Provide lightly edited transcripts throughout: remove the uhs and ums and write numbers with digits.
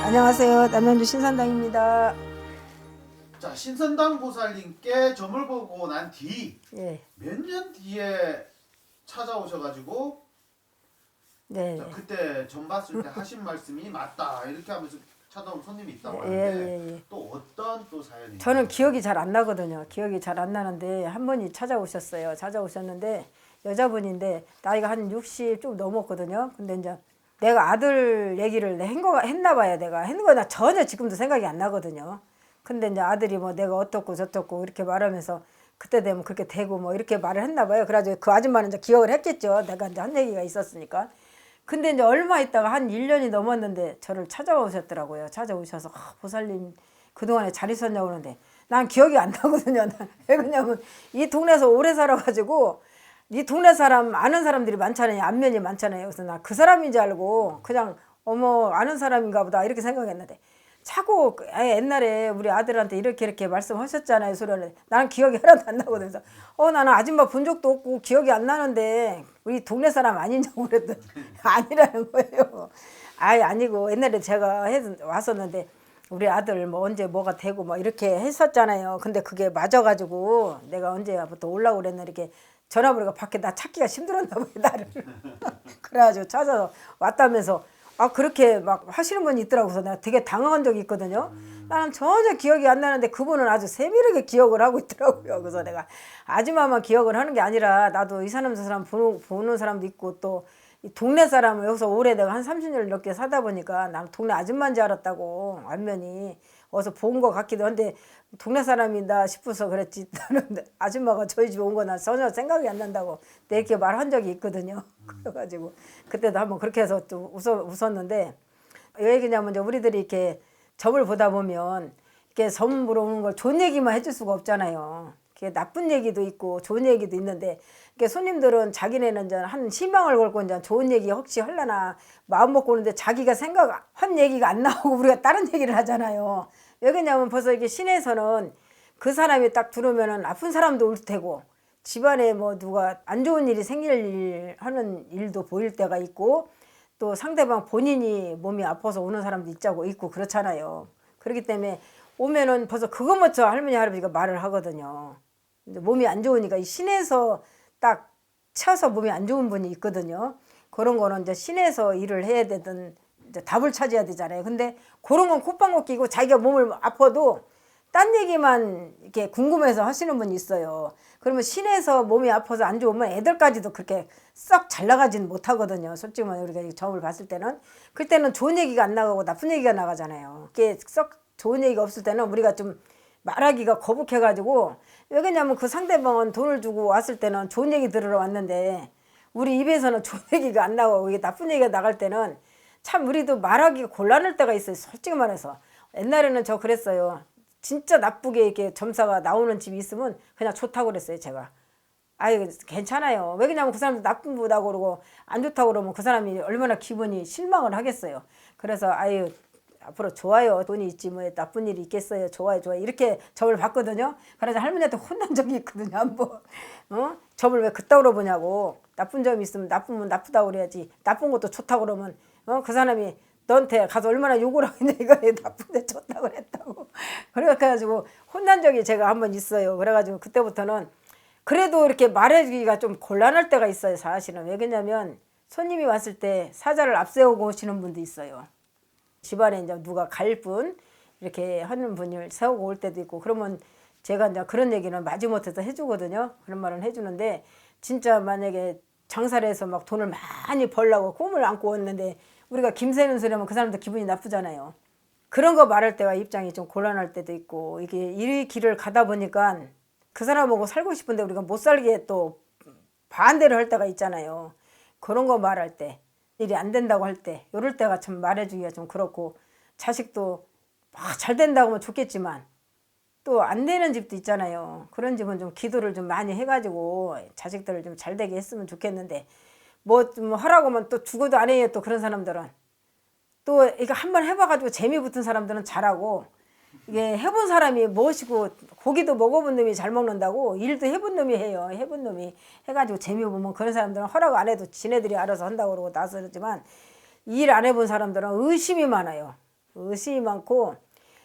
안녕하세요. 남양주 신산당입니다. 자, 신선당 보살님께 점을 보고 난 뒤 예, 몇 년 뒤에 찾아오셔가지고 네, 자, 그때 점 봤을 때 하신 말씀이 맞다 이렇게 하면서 찾아온 손님이 있다고 예, 하는데 예. 또 어떤 또 사연이 저는 기억이 잘 안 나거든요. 기억이 잘 안 나는데 한 분이 찾아오셨어요. 찾아오셨는데 여자분인데 나이가 한 60 좀 넘었거든요. 근데 이제 내가 아들 얘기를 했나 봐요. 내가 했는 거 나 전혀 지금도 생각이 안 나거든요. 근데 이제 아들이 뭐 내가 어떻고 저떻고 이렇게 말하면서 그때 되면 그렇게 되고 뭐 이렇게 말을 했나 봐요. 그래가지고 그 아줌마는 이제 기억을 했겠죠. 내가 이제 한 얘기가 있었으니까. 근데 이제 얼마 있다가 한 1년이 넘었는데 저를 찾아오셨더라고요. 찾아오셔서 보살님 그동안에 잘 있었냐고 그러는데 난 기억이 안 나거든요. 왜 그러냐면 이 동네에서 오래 살아가지고 이 동네 사람 아는 사람들이 많잖아요. 안면이 많잖아요. 그래서 나 그 사람인 줄 알고 그냥 어머 아는 사람인가 보다 이렇게 생각했는데 자꾸 옛날에 우리 아들한테 이렇게 말씀하셨잖아요. 소리를 나는 기억이 하나도 안 나거든요. 그래서 나는 아줌마 본 적도 없고 기억이 안 나는데 우리 동네 사람 아니냐고 그랬더니 아니라는 거예요. 아니고 옛날에 제가 왔었는데 우리 아들 뭐 언제 뭐가 되고 뭐 이렇게 했었잖아요. 근데 그게 맞아가지고 내가 언제부터 올라고 그랬나 이렇게 전화번호가 밖에 나 찾기가 힘들었나 봐요. 나를. 그래가지고 찾아서 왔다면서 그렇게 막 하시는 분이 있더라고요. 그래서 내가 되게 당황한 적이 있거든요. 나는 전혀 기억이 안 나는데 그분은 아주 세밀하게 기억을 하고 있더라고요. 그래서 내가 아줌마만 기억을 하는 게 아니라 나도 이 사람 저 사람 보는 사람도 있고 또 이 동네 사람은 여기서 오래 내가 한 30년을 넘게 사다 보니까 나는 동네 아줌마인 줄 알았다고 안면이 어디서 본 것 같기도 한데 동네 사람이다 싶어서 그랬지. 나는 아줌마가 저희 집에 온 거 난 전혀 생각이 안 난다고 내 이렇게 말한 적이 있거든요. 그래가지고 그때도 한번 그렇게 해서 또 웃었는데 왜 얘기냐면 이제 우리들이 이렇게 점을 보다 보면 이렇게 점 보러 오는 걸 좋은 얘기만 해줄 수가 없잖아요. 이게 나쁜 얘기도 있고 좋은 얘기도 있는데 이렇게 손님들은 자기네는 이제 한 희망을 걸고 이제 좋은 얘기 혹시 하려나 마음 먹고 오는데 자기가 생각한 얘기가 안 나오고 우리가 다른 얘기를 하잖아요. 왜 그러냐면 벌써 이게 시내에서는 그 사람이 딱 들으면은 아픈 사람도 올 테고 집안에 뭐 누가 안 좋은 일이 하는 일도 보일 때가 있고 또 상대방 본인이 몸이 아파서 오는 사람도 있고 그렇잖아요. 그렇기 때문에 오면은 벌써 그것부터 할머니 할아버지가 말을 하거든요. 근데 몸이 안 좋으니까 이 시내에서 딱 쳐서 몸이 안 좋은 분이 있거든요. 그런 거는 이제 시내에서 일을 해야 되든 이제 답을 찾아야 되잖아요. 근데 그런 건 콧방귀 끼고 자기가 몸을 아파도 딴 얘기만 이렇게 궁금해서 하시는 분이 있어요. 그러면 시내에서 몸이 아파서 안 좋으면 애들까지도 그렇게 썩 잘 나가지는 못하거든요. 솔직히 말해 우리가 점을 봤을 때는 그때는 좋은 얘기가 안 나가고 나쁜 얘기가 나가잖아요. 그게 썩 좋은 얘기가 없을 때는 우리가 좀 말하기가 거북해가지고 왜 그러냐면 그 상대방은 돈을 주고 왔을 때는 좋은 얘기 들으러 왔는데 우리 입에서는 좋은 얘기가 안 나오고 이게 나쁜 얘기가 나갈 때는 참 우리도 말하기가 곤란할 때가 있어요. 솔직히 말해서 옛날에는 저 그랬어요. 진짜 나쁘게 이렇게 점사가 나오는 집이 있으면 그냥 좋다고 그랬어요. 제가 괜찮아요. 왜 그러냐면 그 사람도 나쁜 보다고 그러고 안 좋다고 그러면 그 사람이 얼마나 기분이 실망을 하겠어요. 그래서 앞으로 좋아요. 돈이 있지 뭐 나쁜 일이 있겠어요. 좋아요. 이렇게 점을 봤거든요. 그래서 할머니한테 혼난 적이 있거든요. 한번 점을 왜 그따구로 보냐고. 나쁜 점이 있으면 나쁘면 나쁘다고 그래야지. 나쁜 것도 좋다고 그러면 그 사람이 너한테 가서 얼마나 욕을 하겠냐 이거에 나쁜데 좋다고 그랬다고. 그래가지고 혼난 적이 제가 한번 있어요. 그래가지고 그때부터는 그래도 이렇게 말해주기가 좀 곤란할 때가 있어요. 사실은 왜 그러냐면 손님이 왔을 때 사자를 앞세우고 오시는 분도 있어요. 집안에 이제 누가 갈 분 이렇게 하는 분을 세우고 올 때도 있고 그러면 제가 이제 그런 얘기는 마지못해서 해주거든요. 그런 말은 해주는데 진짜 만약에 장사를 해서 막 돈을 많이 벌려고 꿈을 안고 왔는데 우리가 김새는 소리 하면 그 사람도 기분이 나쁘잖아요. 그런 거 말할 때가 입장이 좀 곤란할 때도 있고 이게 이 길을 가다 보니까 그 사람하고 살고 싶은데 우리가 못 살게 또 반대를 할 때가 있잖아요. 그런 거 말할 때 일이 안 된다고 할 때 이럴 때가 참 말해주기가 좀 그렇고 자식도 잘 된다고 하면 좋겠지만 또 안 되는 집도 있잖아요. 그런 집은 좀 기도를 좀 많이 해가지고 자식들을 좀 잘 되게 했으면 좋겠는데 뭐 좀 하라고 하면 또 죽어도 안 해요. 또 그런 사람들은 또 이거 한번 해봐가지고 재미 붙은 사람들은 잘하고 이게 해본 사람이 무엇이고 고기도 먹어본 놈이 잘 먹는다고 일도 해본 놈이 해요. 해본 놈이 해가지고 재미 보면 그런 사람들은 허락 안 해도 지네들이 알아서 한다고 그러고 나서지만 일 안 해본 사람들은 의심이 많아요. 의심이 많고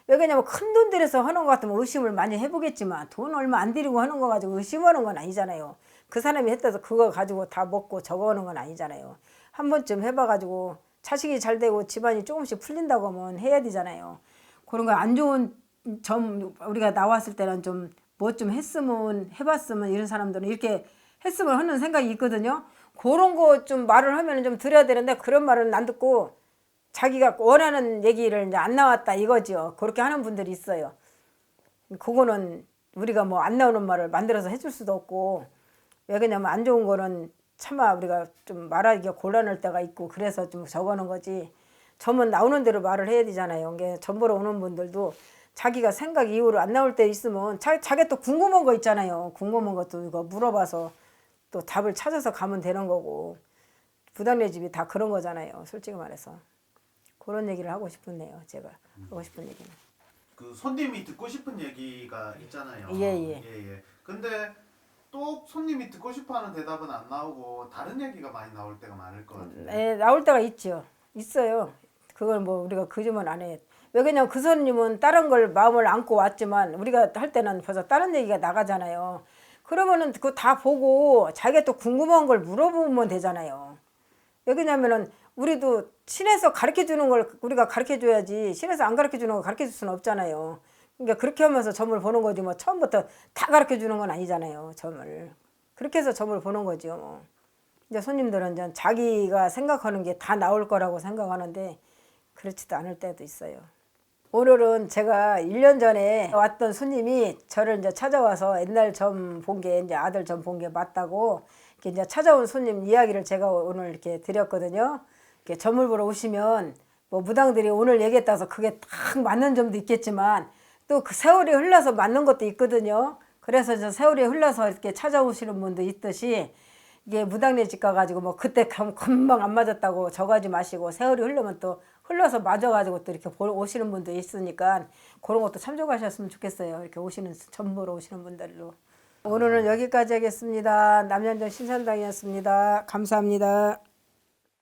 왜 그러냐면 큰 돈 들여서 하는 것 같으면 의심을 많이 해보겠지만 돈 얼마 안 들이고 하는 거 가지고 의심하는 건 아니잖아요. 그 사람이 했다서 그거 가지고 다 먹고 저거 하는 건 아니잖아요. 한 번쯤 해봐가지고 자식이 잘 되고 집안이 조금씩 풀린다고 하면 해야 되잖아요. 그런 거 안 좋은 점 우리가 나왔을 때는 좀 뭐 좀 했으면 해봤으면 이런 사람들은 이렇게 했으면 하는 생각이 있거든요. 그런 거 좀 말을 하면 좀 드려야 되는데 그런 말은 안 듣고 자기가 원하는 얘기를 이제 안 나왔다 이거죠. 그렇게 하는 분들이 있어요. 그거는 우리가 뭐 안 나오는 말을 만들어서 해줄 수도 없고 왜 그러냐면 안 좋은 거는 차마 우리가 좀 말하기가 곤란할 때가 있고 그래서 좀 적어놓은 거지. 점은 나오는 대로 말을 해야 되잖아요. 이게 점 보러 오는 분들도 자기가 생각 이후로 안 나올 때 있으면 자기 또 궁금한 거 있잖아요. 궁금한 것도 이거 물어봐서 또 답을 찾아서 가면 되는 거고 부당내 집이 다 그런 거잖아요. 솔직히 말해서 그런 얘기를 하고 싶네요. 제가 하고 싶은 얘기는. 그 손님이 듣고 싶은 얘기가 있잖아요. 예. 예. 근데 또 손님이 듣고 싶어하는 대답은 안 나오고 다른 얘기가 많이 나올 때가 많을 것 같아요. 네, 나올 때가 있죠. 있어요. 그걸 뭐 우리가 거짓말 안 해. 왜 그냥 그 손님은 다른 걸 마음을 안고 왔지만 우리가 할 때는 벌써 다른 얘기가 나가잖아요. 그러면은 그거 다 보고 자기가 또 궁금한 걸 물어보면 되잖아요. 왜 그러냐면은 우리도 신에서 가르쳐 주는 걸 우리가 가르쳐 줘야지 신에서 안 가르쳐 주는 걸 가르쳐 줄 수는 없잖아요. 그러니까 그렇게 하면서 점을 보는 거지 뭐 처음부터 다 가르쳐 주는 건 아니잖아요. 점을. 그렇게 해서 점을 보는 거죠. 뭐. 이제 손님들은 이제 자기가 생각하는 게 다 나올 거라고 생각하는데 그렇지도 않을 때도 있어요. 오늘은 제가 1년 전에 왔던 손님이 저를 이제 찾아와서 옛날 점 본 게 이제 아들 점 본 게 맞다고 이렇게 이제 찾아온 손님 이야기를 제가 오늘 이렇게 드렸거든요. 이렇게 점을 보러 오시면 뭐 무당들이 오늘 얘기했다서 그게 딱 맞는 점도 있겠지만 또 그 세월이 흘러서 맞는 것도 있거든요. 그래서 저 세월이 흘러서 이렇게 찾아오시는 분도 있듯이 이게 무당네 집 가가지고 뭐 그때 금방 안 맞았다고 저가지 마시고 세월이 흐르면 또 흘러서 맞아가지고 또 이렇게 오시는 분도 있으니까 그런 것도 참조하셨으면 좋겠어요. 이렇게 오시는 점 보러 오시는 분들로. 오늘은 여기까지 하겠습니다. 남양정 신선당이었습니다. 감사합니다.